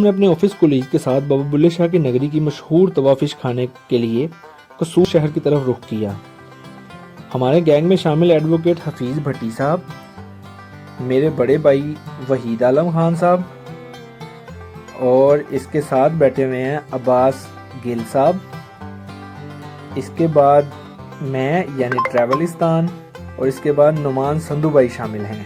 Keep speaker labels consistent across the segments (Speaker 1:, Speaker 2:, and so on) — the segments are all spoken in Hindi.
Speaker 1: हमने अपने ऑफिस कोलीग के साथ बाबा बुल्ले शाह की नगरी की मशहूर तवा फिश खाने के लिए कसूर शहर की तरफ रुख किया। हमारे गैंग में शामिल एडवोकेट हफीज भट्टी साहब, मेरे बड़े भाई वहीद आलम खान साहब और इसके साथ बैठे हुए हैं अब्बास गिल साहब। इसके बाद मैं यानी ट्रैवलिस्तान और इसके बाद नुमान संधू भाई शामिल हैं।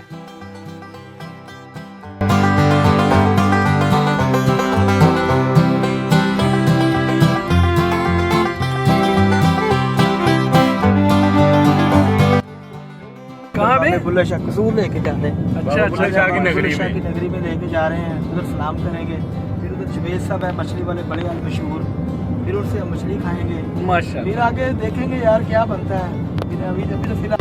Speaker 2: कहाँ पे?
Speaker 3: बुल्ले शाह कसूर लेके जाते हैं।
Speaker 2: अच्छा,
Speaker 3: बुल्ले शाह की
Speaker 2: नगरी
Speaker 3: की नगरी में लेके जा रहे हैं। उधर सलाम करेंगे, फिर उधर जवेद साहब है मछली वाले बड़े वाले मशहूर, फिर उनसे हम मछली खाएंगे,
Speaker 2: माशाल्लाह।
Speaker 3: फिर आगे देखेंगे यार क्या बनता है। फिर अभी तो फिलहाल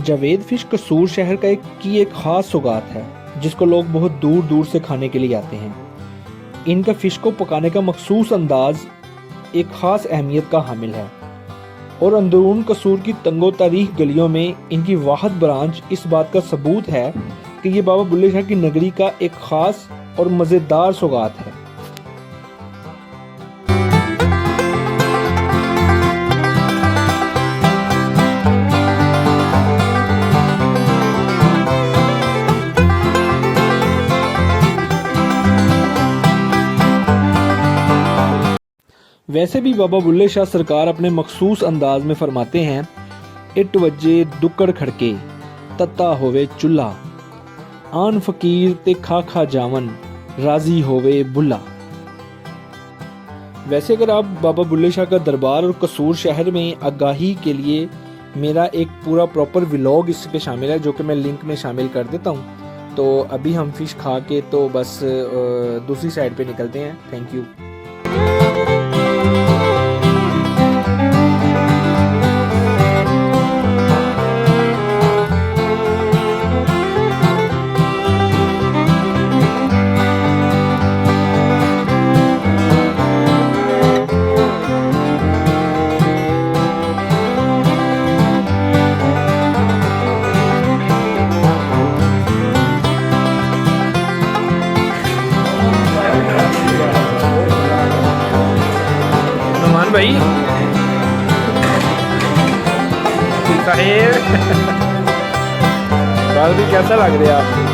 Speaker 1: जावेद फिश कसूर शहर का एक खास सौगात है जिसको लोग बहुत दूर दूर से खाने के लिए आते हैं। इनका फिश को पकाने का मखसूस अंदाज एक खास अहमियत का हामिल है और अंदरून कसूर की तंगो तारीख गलियों में इनकी वाहद ब्रांच इस बात का सबूत है कि ये बाबा बुल्ले शाह की नगरी का एक खास और मज़ेदार सौगात है। वैसे भी बाबा बुल्ले शाह सरकार अपने मखसूस अंदाज में फरमाते हैं, इट वजे दुक्कड़ खड़के तत्ता होवे चुल्हा, आन फकीर ते खा खा जावन राजी होवे बुल्ला। वैसे अगर आप बाबा बुल्ले शाह का दरबार और कसूर शहर में आगाही के लिए मेरा एक पूरा प्रॉपर व्लॉग इस पे शामिल है जो कि मैं लिंक में शामिल कर देता हूँ। तो अभी हम फिश खा के तो बस दूसरी साइड पे निकलते हैं। Thank you. नुमान भाई बाल भी कैसा लग रहा है आपको?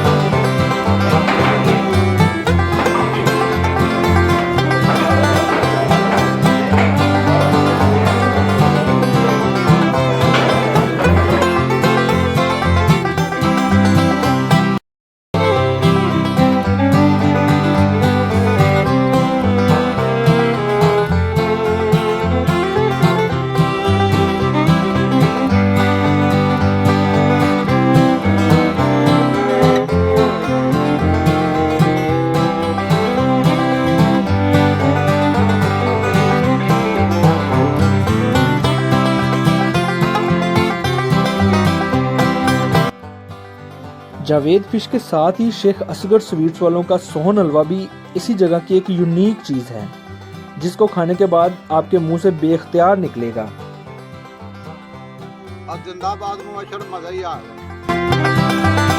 Speaker 1: जावेद फिश के साथ ही शेख असगर स्वीट्स वालों का सोहन हलवा भी इसी जगह की एक यूनिक चीज है जिसको खाने के बाद आपके मुंह से बेख्तियार निकलेगा।
Speaker 4: जिंदाबाद मजा ही आ गया।